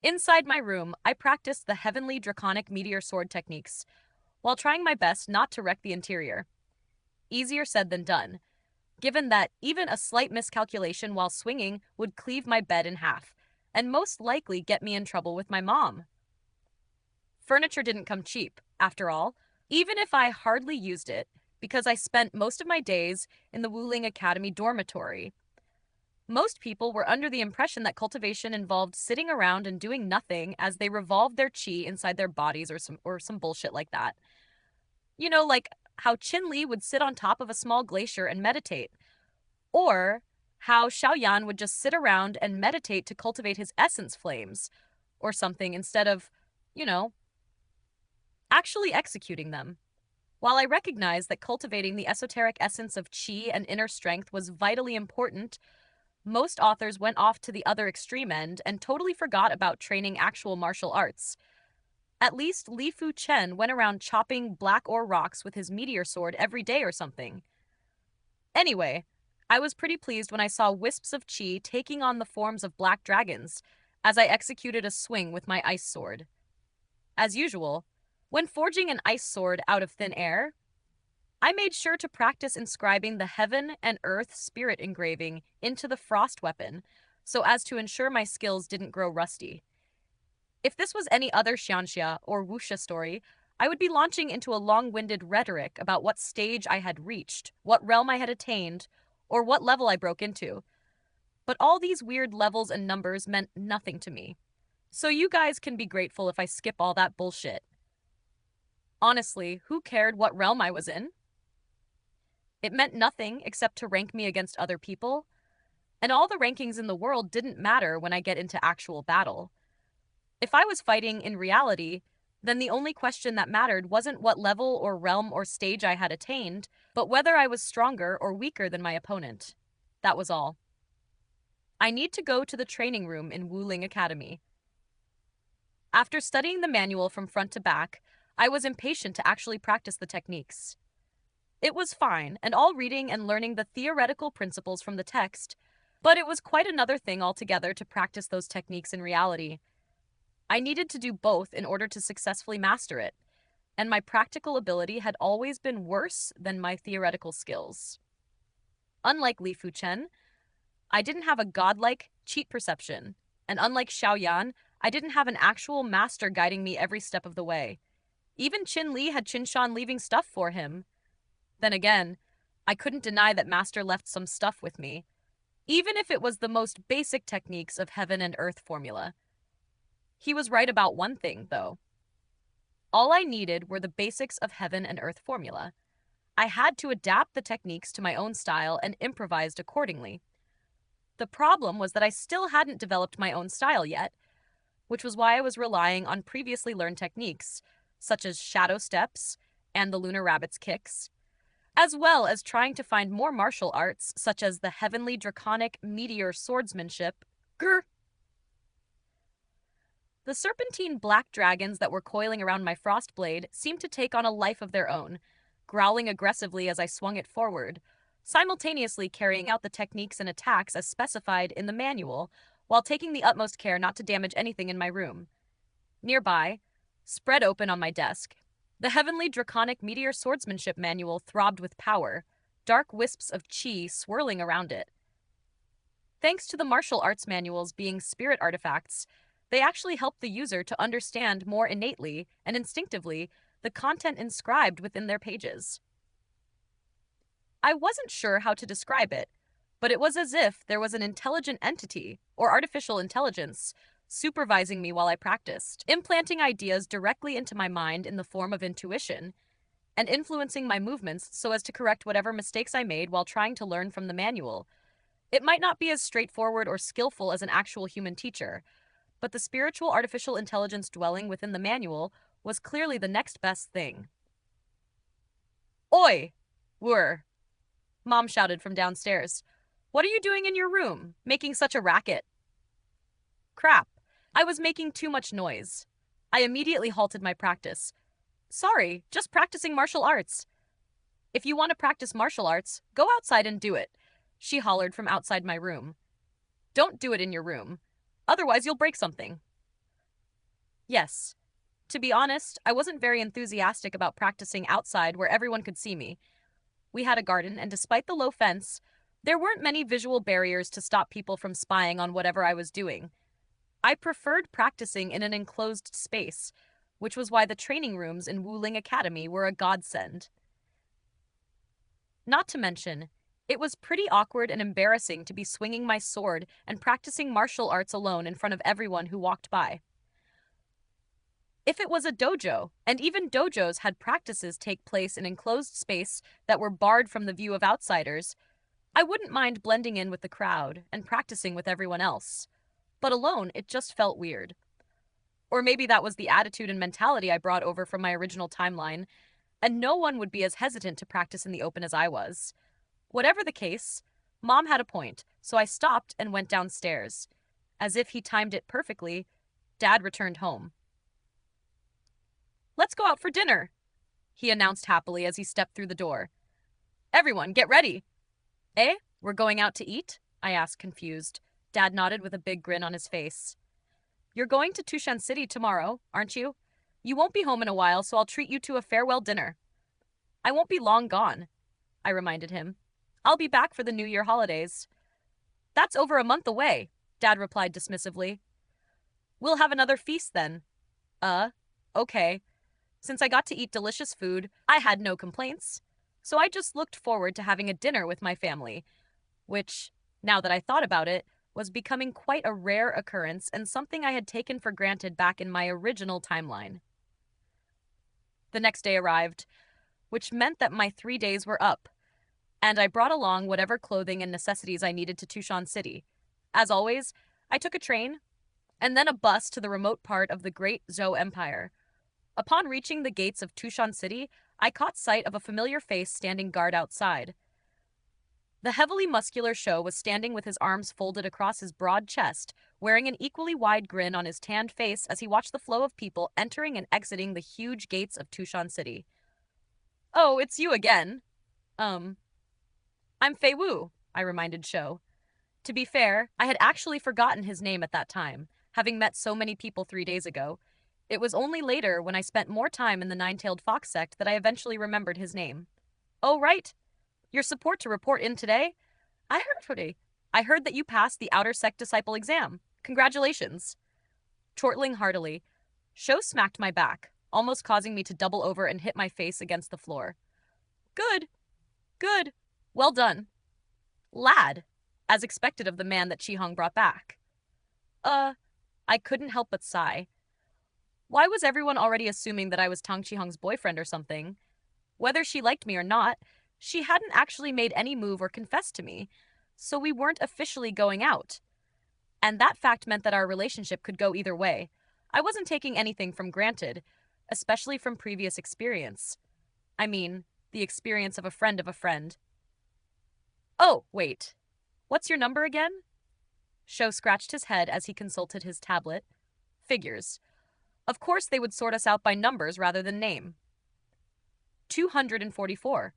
Inside my room, I practiced the heavenly draconic meteor sword techniques, while trying my best not to wreck the interior. Easier said than done, given that even a slight miscalculation while swinging would cleave my bed in half, and most likely get me in trouble with my mom. Furniture didn't come cheap, after all, even if I hardly used it, because I spent most of my days in the Wuling Academy dormitory. Most people were under the impression that cultivation involved sitting around and doing nothing as they revolved their chi inside their bodies or some bullshit like that. Like how Qin Li would sit on top of a small glacier and meditate, or how Xiaoyan would just sit around and meditate to cultivate his essence flames or something instead of, you know, actually executing them. While I recognize that cultivating the esoteric essence of qi and inner strength was vitally important, most authors went off to the other extreme end and totally forgot about training actual martial arts. At least Li Fu Chen went around chopping black ore rocks with his meteor sword every day or something. Anyway, I was pretty pleased when I saw wisps of chi taking on the forms of black dragons as I executed a swing with my ice sword. As usual, when forging an ice sword out of thin air, I made sure to practice inscribing the heaven and earth spirit engraving into the frost weapon so as to ensure my skills didn't grow rusty. If this was any other Xianxia or wuxia story, I would be launching into a long-winded rhetoric about what stage I had reached, what realm I had attained, or what level I broke into. But all these weird levels and numbers meant nothing to me. So you guys can be grateful if I skip all that bullshit. Honestly, who cared what realm I was in? It meant nothing except to rank me against other people, and all the rankings in the world didn't matter when I get into actual battle. If I was fighting in reality, then the only question that mattered wasn't what level or realm or stage I had attained, but whether I was stronger or weaker than my opponent. That was all. I need to go to the training room in Wuling Academy. After studying the manual from front to back, I was impatient to actually practice the techniques. It was fine, and all reading and learning the theoretical principles from the text, but it was quite another thing altogether to practice those techniques in reality. I needed to do both in order to successfully master it, and my practical ability had always been worse than my theoretical skills. Unlike Li Fuchen, I didn't have a godlike cheat perception, and unlike Xiaoyan, I didn't have an actual master guiding me every step of the way. Even Qin Li had Qin Shan leaving stuff for him. Then again, I couldn't deny that Master left some stuff with me, even if it was the most basic techniques of heaven and earth formula. He was right about one thing, though. All I needed were the basics of heaven and earth formula. I had to adapt the techniques to my own style and improvised accordingly. The problem was that I still hadn't developed my own style yet, which was why I was relying on previously learned techniques, such as shadow steps and the lunar rabbit's kicks, as well as trying to find more martial arts, such as the heavenly draconic meteor swordsmanship. Grr! The serpentine black dragons that were coiling around my frost blade seemed to take on a life of their own, growling aggressively as I swung it forward, simultaneously carrying out the techniques and attacks as specified in the manual, while taking the utmost care not to damage anything in my room. Nearby, spread open on my desk, the heavenly draconic meteor swordsmanship manual throbbed with power, dark wisps of chi swirling around it. Thanks to the martial arts manuals being spirit artifacts, they actually help the user to understand more innately and instinctively the content inscribed within their pages. I wasn't sure how to describe it, but it was as if there was an intelligent entity, or artificial intelligence, supervising me while I practiced, implanting ideas directly into my mind in the form of intuition, and influencing my movements so as to correct whatever mistakes I made while trying to learn from the manual. It might not be as straightforward or skillful as an actual human teacher, but the spiritual artificial intelligence dwelling within the manual was clearly the next best thing. Oi! Whir! Mom shouted from downstairs. What are you doing in your room, making such a racket? Crap. I was making too much noise. I immediately halted my practice. Sorry, just practicing martial arts. If you want to practice martial arts, go outside and do it, she hollered from outside my room. Don't do it in your room. Otherwise, you'll break something. Yes. To be honest, I wasn't very enthusiastic about practicing outside where everyone could see me. We had a garden, and despite the low fence, there weren't many visual barriers to stop people from spying on whatever I was doing. I preferred practicing in an enclosed space, which was why the training rooms in Wuling Academy were a godsend. Not to mention, it was pretty awkward and embarrassing to be swinging my sword and practicing martial arts alone in front of everyone who walked by. If it was a dojo, and even dojos had practices take place in enclosed space that were barred from the view of outsiders, I wouldn't mind blending in with the crowd and practicing with everyone else. But alone, it just felt weird. Or maybe that was the attitude and mentality I brought over from my original timeline, and no one would be as hesitant to practice in the open as I was. Whatever the case, Mom had a point, so I stopped and went downstairs. As if he timed it perfectly, Dad returned home. "Let's go out for dinner," he announced happily as he stepped through the door. "Everyone, get ready." "Eh? We're going out to eat?" I asked, confused. Dad nodded with a big grin on his face. "You're going to Tushan City tomorrow, aren't you? You won't be home in a while, so I'll treat you to a farewell dinner." "I won't be long gone," I reminded him. "I'll be back for the New Year holidays." "That's over a month away," Dad replied dismissively. "We'll have another feast then." Okay. Since I got to eat delicious food, I had no complaints. So I just looked forward to having a dinner with my family, which, now that I thought about it, was becoming quite a rare occurrence and something I had taken for granted back in my original timeline. The next day arrived, which meant that my 3 days were up, and I brought along whatever clothing and necessities I needed to Tushan City. As always, I took a train, and then a bus to the remote part of the Great Zhou Empire. Upon reaching the gates of Tushan City, I caught sight of a familiar face standing guard outside. The heavily muscular Shou was standing with his arms folded across his broad chest, wearing an equally wide grin on his tanned face as he watched the flow of people entering and exiting the huge gates of Tushan City. "Oh, it's you again." "I'm Fei Wu," I reminded Shou. To be fair, I had actually forgotten his name at that time, having met so many people 3 days ago. It was only later, when I spent more time in the Nine-Tailed Fox sect, that I eventually remembered his name. "Oh, right. Your support to report in today? I heard that you passed the Outer Sect Disciple exam. Congratulations." Chortling heartily, Shou smacked my back, almost causing me to double over and hit my face against the floor. "Good. Good. Well done." "Lad," as expected of the man that Qihong brought back. I couldn't help but sigh. Why was everyone already assuming that I was Tang Qihong's boyfriend or something? Whether she liked me or not, she hadn't actually made any move or confessed to me, so we weren't officially going out. And that fact meant that our relationship could go either way. I wasn't taking anything for granted, especially from previous experience. I mean, the experience of a friend of a friend. "Oh, wait. What's your number again?" Shou scratched his head as he consulted his tablet. "Figures. Of course they would sort us out by numbers rather than name." 244.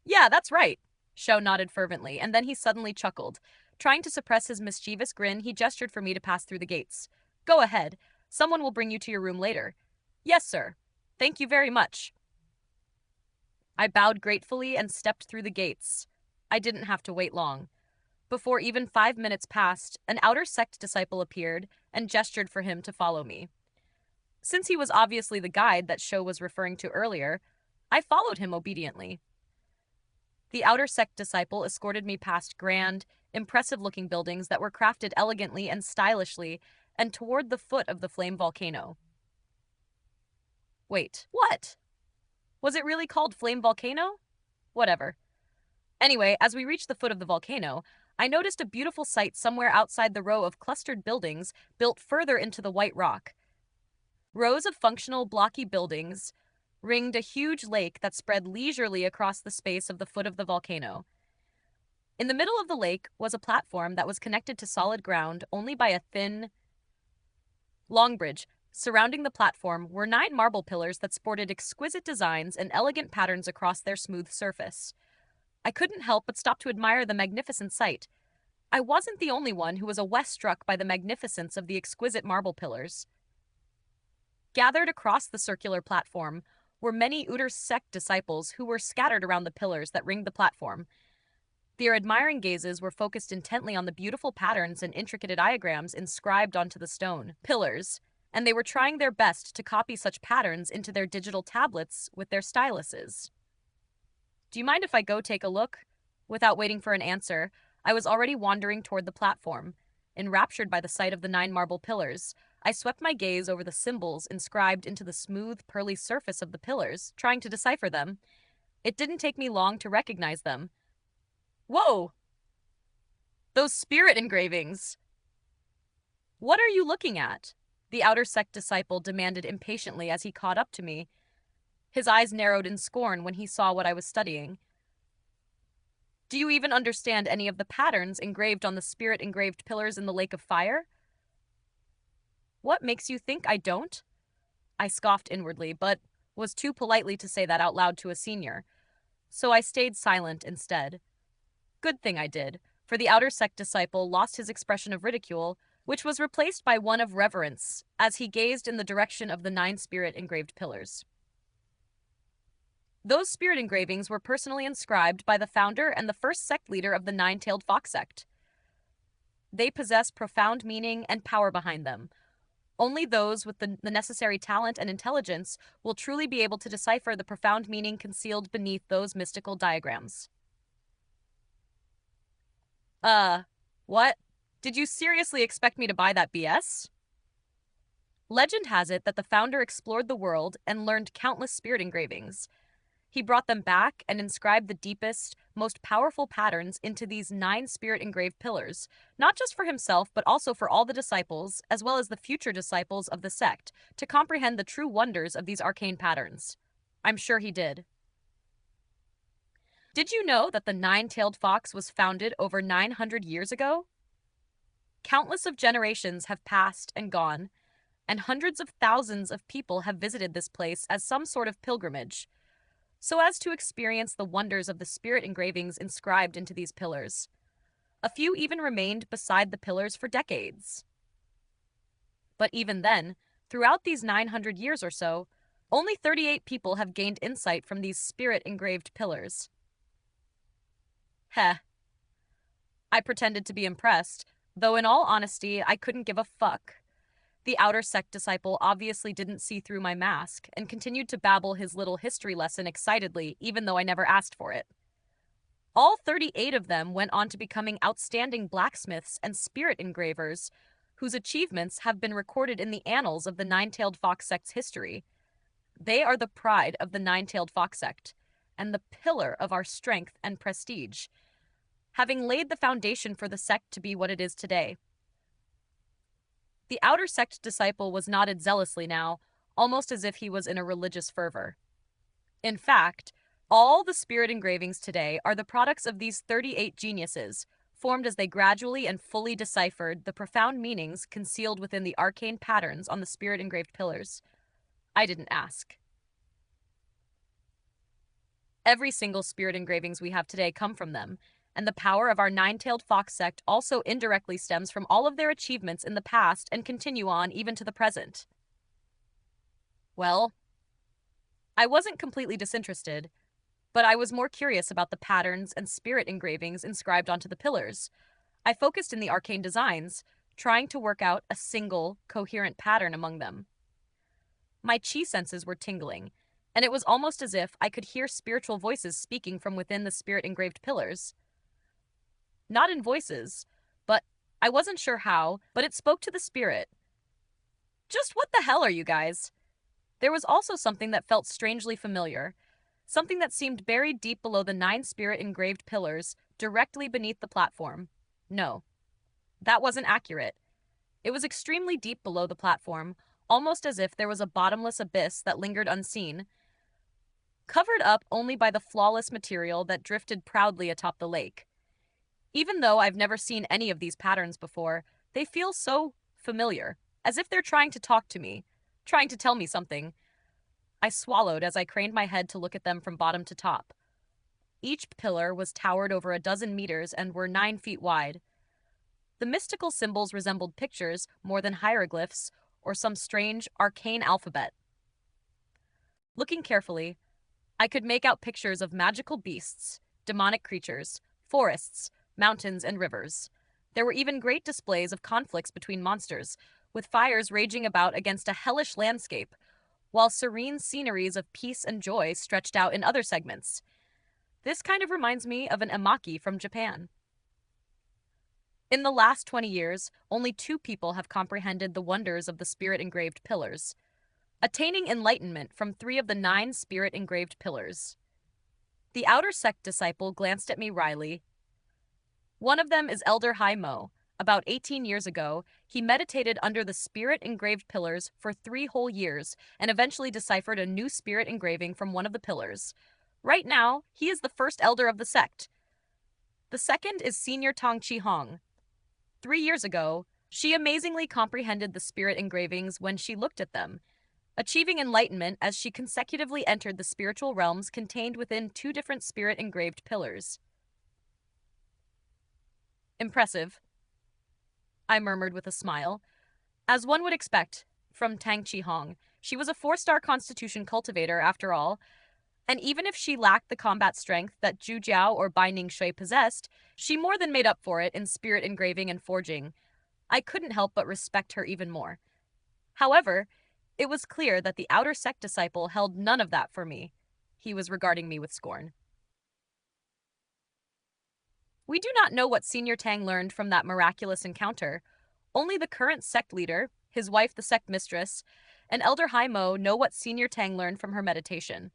"Yeah, that's right." Shou nodded fervently, and then he suddenly chuckled. Trying to suppress his mischievous grin, he gestured for me to pass through the gates. "Go ahead. Someone will bring you to your room later." "Yes, sir. Thank you very much." I bowed gratefully and stepped through the gates. I didn't have to wait long. Before even 5 minutes passed, an outer sect disciple appeared and gestured for him to follow me. Since he was obviously the guide that Shou was referring to earlier, I followed him obediently. The outer sect disciple escorted me past grand, impressive-looking buildings that were crafted elegantly and stylishly, and toward the foot of the flame volcano. Wait, what? Was it really called Flame Volcano? Whatever. Anyway, as we reached the foot of the volcano, I noticed a beautiful sight somewhere outside the row of clustered buildings built further into the white rock. Rows of functional, blocky buildings ringed a huge lake that spread leisurely across the space of the foot of the volcano. In the middle of the lake was a platform that was connected to solid ground only by a thin, long bridge. Surrounding the platform were 9 marble pillars that sported exquisite designs and elegant patterns across their smooth surface. I couldn't help but stop to admire the magnificent sight. I wasn't the only one who was awe-struck by the magnificence of the exquisite marble pillars. Gathered across the circular platform were many Utter sect disciples who were scattered around the pillars that ringed the platform. Their admiring gazes were focused intently on the beautiful patterns and intricate diagrams inscribed onto the stone pillars, and they were trying their best to copy such patterns into their digital tablets with their styluses. Do you mind if I go take a look? Without waiting for an answer, I was already wandering toward the platform. Enraptured by the sight of the 9 marble pillars, I swept my gaze over the symbols inscribed into the smooth, pearly surface of the pillars, trying to decipher them. It didn't take me long to recognize them. Whoa! Those spirit engravings! What are you looking at? The outer sect disciple demanded impatiently as he caught up to me. His eyes narrowed in scorn when he saw what I was studying. Do you even understand any of the patterns engraved on the spirit engraved pillars in the lake of fire? What makes you think I don't? I scoffed inwardly, but was too politely to say that out loud to a senior. So I stayed silent instead. Good thing I did, for the outer sect disciple lost his expression of ridicule, which was replaced by one of reverence as he gazed in the direction of the 9 spirit engraved pillars. Those spirit engravings were personally inscribed by the founder and the first sect leader of the 9-tailed fox sect. They possess profound meaning and power behind them. Only those with the necessary talent and intelligence will truly be able to decipher the profound meaning concealed beneath those mystical diagrams. What? Did you seriously expect me to buy that BS? Legend has it that the founder explored the world and learned countless spirit engravings. He brought them back and inscribed the deepest, most powerful patterns into these 9 spirit engraved pillars, not just for himself, but also for all the disciples, as well as the future disciples of the sect, to comprehend the true wonders of these arcane patterns. I'm sure he did. Did you know that the 9-tailed fox was founded over 900 years ago? Countless of generations have passed and gone, and hundreds of thousands of people have visited this place as some sort of pilgrimage, so as to experience the wonders of the spirit engravings inscribed into these pillars. A few even remained beside the pillars for decades. But even then, throughout these 900 years or so, only 38 people have gained insight from these spirit engraved pillars. Heh. I pretended to be impressed, though in all honesty, I couldn't give a fuck. The outer sect disciple obviously didn't see through my mask and continued to babble his little history lesson excitedly, even though I never asked for it. All 38 of them went on to becoming outstanding blacksmiths and spirit engravers, whose achievements have been recorded in the annals of the 9-tailed fox sect's history. They are the pride of the 9-tailed fox sect, and the pillar of our strength and prestige, having laid the foundation for the sect to be what it is today. The outer sect disciple was nodded zealously now, almost as if he was in a religious fervor. In fact, all the spirit engravings today are the products of these 38 geniuses, formed as they gradually and fully deciphered the profound meanings concealed within the arcane patterns on the spirit engraved pillars. I didn't ask. Every single spirit engravings we have today come from them, and the power of our 9-tailed fox sect also indirectly stems from all of their achievements in the past and continue on even to the present. Well, I wasn't completely disinterested, but I was more curious about the patterns and spirit engravings inscribed onto the pillars. I focused in the arcane designs, trying to work out a single, coherent pattern among them. My chi senses were tingling, and it was almost as if I could hear spiritual voices speaking from within the spirit engraved pillars. Not in voices, but I wasn't sure how, but it spoke to the spirit. Just what the hell are you guys? There was also something that felt strangely familiar, something that seemed buried deep below the 9 spirit engraved pillars, directly beneath the platform. No, that wasn't accurate. It was extremely deep below the platform, almost as if there was a bottomless abyss that lingered unseen, covered up only by the flawless material that drifted proudly atop the lake. Even though I've never seen any of these patterns before, they feel so familiar, as if they're trying to talk to me, trying to tell me something. I swallowed as I craned my head to look at them from bottom to top. Each pillar was towered over a dozen meters and were 9 feet wide. The mystical symbols resembled pictures more than hieroglyphs or some strange, arcane alphabet. Looking carefully, I could make out pictures of magical beasts, demonic creatures, forests, mountains, and rivers. There were even great displays of conflicts between monsters, with fires raging about against a hellish landscape, while serene sceneries of peace and joy stretched out in other segments. This kind of reminds me of an emaki from Japan. In the last 20 years, only 2 people have comprehended the wonders of the spirit-engraved pillars, attaining enlightenment from 3 of the 9 spirit-engraved pillars. The outer sect disciple glanced at me wryly. One of them is Elder Hai Mo. About 18 years ago, he meditated under the spirit-engraved pillars for 3 whole years and eventually deciphered a new spirit engraving from one of the pillars. Right now, he is the first elder of the sect. The second is Senior Tong Chi Hong. 3 years ago, she amazingly comprehended the spirit engravings when she looked at them, achieving enlightenment as she consecutively entered the spiritual realms contained within 2 different spirit-engraved pillars. Impressive, I murmured with a smile. As one would expect from Tang Chi Hong, she was a 4-star constitution cultivator after all, and even if she lacked the combat strength that Zhu Jiao or Bai Ning Shui possessed, she more than made up for it in spirit engraving and forging. I couldn't help but respect her even more. However, it was clear that the outer sect disciple held none of that for me. He was regarding me with scorn. We do not know what Senior Tang learned from that miraculous encounter. Only the current sect leader, his wife the sect mistress, and Elder Hai Mo know what Senior Tang learned from her meditation.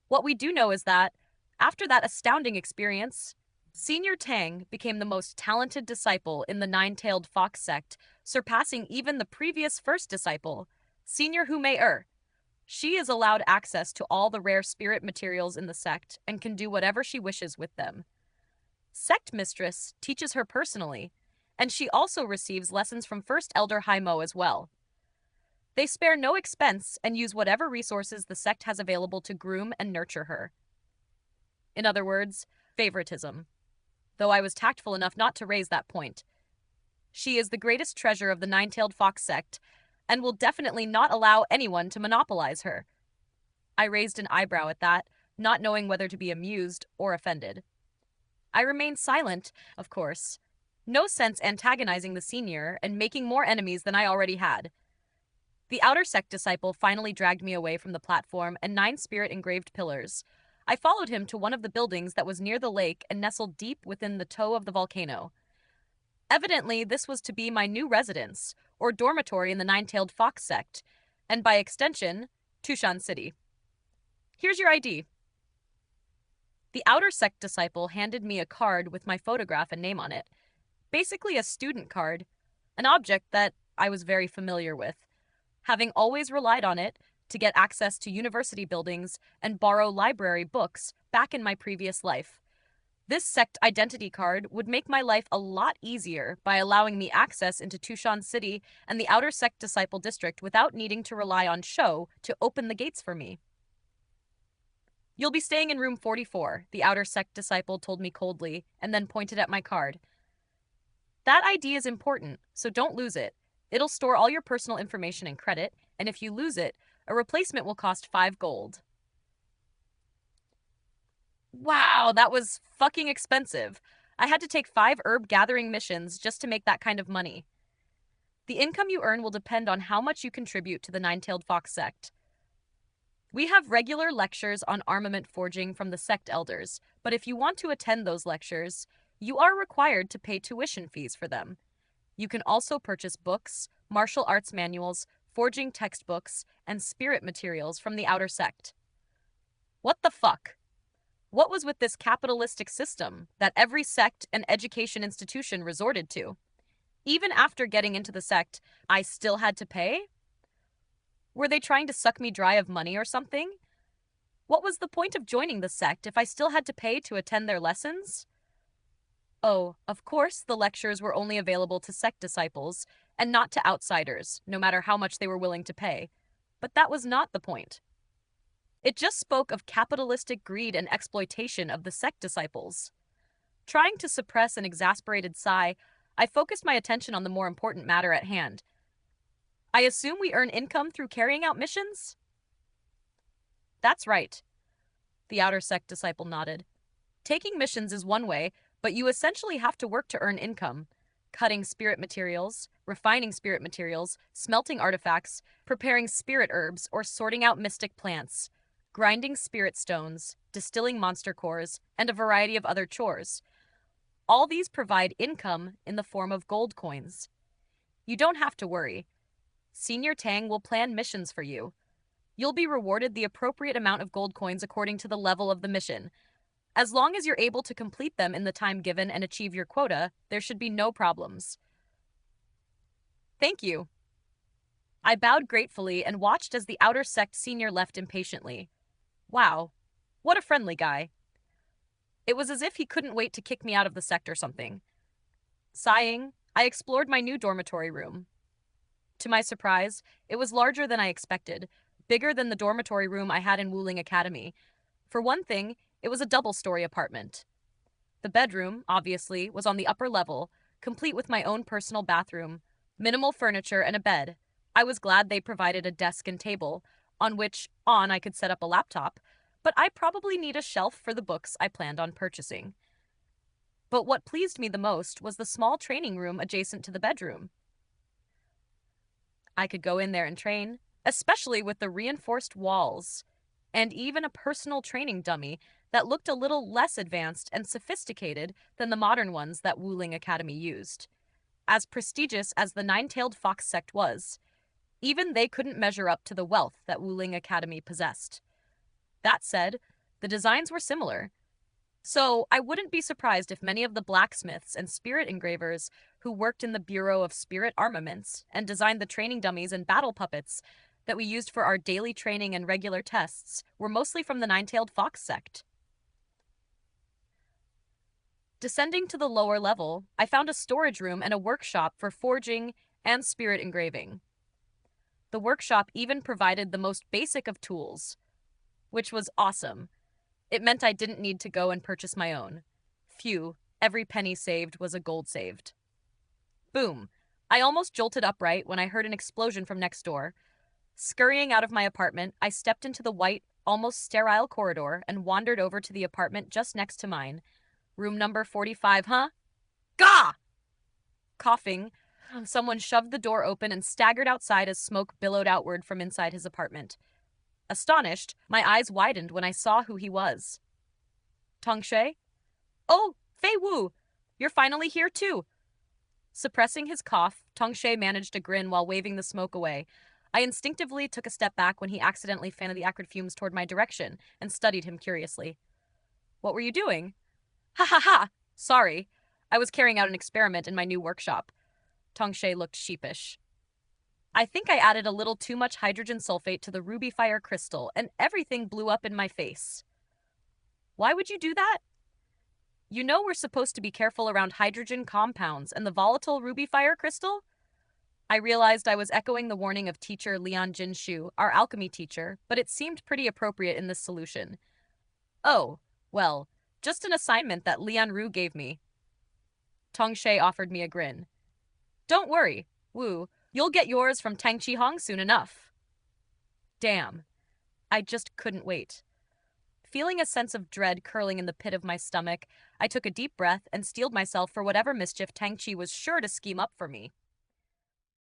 What we do know is that, after that astounding experience, Senior Tang became the most talented disciple in the Nine-Tailed Fox sect, surpassing even the previous first disciple, Senior Hu Mei-er. She is allowed access to all the rare spirit materials in the sect and can do whatever she wishes with them. Sect Mistress teaches her personally, and she also receives lessons from First Elder Hai Mo as well. They spare no expense and use whatever resources the sect has available to groom and nurture her. In other words, favoritism. Though I was tactful enough not to raise that point. She is the greatest treasure of the Nine-Tailed Fox sect, and will definitely not allow anyone to monopolize her. I raised an eyebrow at that, not knowing whether to be amused or offended. I remained silent, of course. No sense antagonizing the senior and making more enemies than I already had. The outer sect disciple finally dragged me away from the platform and 9 spirit-engraved pillars. I followed him to one of the buildings that was near the lake and nestled deep within the toe of the volcano. Evidently, this was to be my new residence, or dormitory in the Nine-Tailed Fox sect, and by extension, Tushan City. Here's your ID. The outer sect disciple handed me a card with my photograph and name on it. Basically a student card, an object that I was very familiar with, having always relied on it to get access to university buildings and borrow library books back in my previous life. This sect identity card would make my life a lot easier by allowing me access into Tushan City and the outer sect disciple district without needing to rely on Shou to open the gates for me. You'll be staying in room 44, the outer sect disciple told me coldly, and then pointed at my card. That ID is important, so don't lose it. It'll store all your personal information and credit, and if you lose it, a replacement will cost 5 gold. Wow, that was fucking expensive. I had to take 5 herb gathering missions just to make that kind of money. The income you earn will depend on how much you contribute to the Nine-Tailed Fox sect. We have regular lectures on armament forging from the sect elders, but if you want to attend those lectures, you are required to pay tuition fees for them. You can also purchase books, martial arts manuals, forging textbooks, and spirit materials from the outer sect. What the fuck? What was with this capitalistic system that every sect and education institution resorted to? Even after getting into the sect, I still had to pay? Were they trying to suck me dry of money or something? What was the point of joining the sect if I still had to pay to attend their lessons? Oh, of course, the lectures were only available to sect disciples and not to outsiders, no matter how much they were willing to pay. But that was not the point. It just spoke of capitalistic greed and exploitation of the sect disciples. Trying to suppress an exasperated sigh, I focused my attention on the more important matter at hand. I assume we earn income through carrying out missions? That's right, the outer sect disciple nodded. Taking missions is one way, but you essentially have to work to earn income. Cutting spirit materials, refining spirit materials, smelting artifacts, preparing spirit herbs, or sorting out mystic plants, grinding spirit stones, distilling monster cores, and a variety of other chores. All these provide income in the form of gold coins. You don't have to worry. Senior Tang will plan missions for you. You'll be rewarded the appropriate amount of gold coins according to the level of the mission. As long as you're able to complete them in the time given and achieve your quota, there should be no problems. Thank you. I bowed gratefully and watched as the outer sect senior left impatiently. Wow, what a friendly guy. It was as if he couldn't wait to kick me out of the sect or something. Sighing, I explored my new dormitory room. To my surprise, it was larger than I expected, bigger than the dormitory room I had in Wuling Academy. For one thing, it was a double-story apartment. The bedroom, obviously, was on the upper level, complete with my own personal bathroom, minimal furniture, and a bed. I was glad they provided a desk and table, on which I could set up a laptop, but I probably need a shelf for the books I planned on purchasing. But what pleased me the most was the small training room adjacent to the bedroom. I could go in there and train, especially with the reinforced walls, and even a personal training dummy that looked a little less advanced and sophisticated than the modern ones that Wuling Academy used. As prestigious as the Nine-Tailed Fox sect was, even they couldn't measure up to the wealth that Wuling Academy possessed. That said, the designs were similar. So I wouldn't be surprised if many of the blacksmiths and spirit engravers who worked in the Bureau of Spirit Armaments and designed the training dummies and battle puppets that we used for our daily training and regular tests were mostly from the Nine-Tailed Fox sect. Descending to the lower level, I found a storage room and a workshop for forging and spirit engraving. The workshop even provided the most basic of tools, which was awesome. It meant I didn't need to go and purchase my own. Phew, every penny saved was a gold saved. Boom! I almost jolted upright when I heard an explosion from next door. Scurrying out of my apartment, I stepped into the white, almost sterile corridor and wandered over to the apartment just next to mine. Room number 45, huh? Gah! Coughing, someone shoved the door open and staggered outside as smoke billowed outward from inside his apartment. Astonished, my eyes widened when I saw who he was. Tongshui? Oh, Fei Wu! You're finally here too! Suppressing his cough, Tongshui managed a grin while waving the smoke away. I instinctively took a step back when he accidentally fanned the acrid fumes toward my direction and studied him curiously. What were you doing? Ha ha ha! Sorry. I was carrying out an experiment in my new workshop. Tongshui looked sheepish. I think I added a little too much hydrogen sulfate to the ruby fire crystal, and everything blew up in my face. Why would you do that? You know we're supposed to be careful around hydrogen compounds and the volatile ruby fire crystal? I realized I was echoing the warning of teacher Lian Jinshu, our alchemy teacher, but it seemed pretty appropriate in this solution. Oh, well, just an assignment that Lian Ru gave me. Tongshui offered me a grin. Don't worry, Wu. You'll get yours from Tang Qihong soon enough. Damn. I just couldn't wait. Feeling a sense of dread curling in the pit of my stomach, I took a deep breath and steeled myself for whatever mischief Tang Qi was sure to scheme up for me.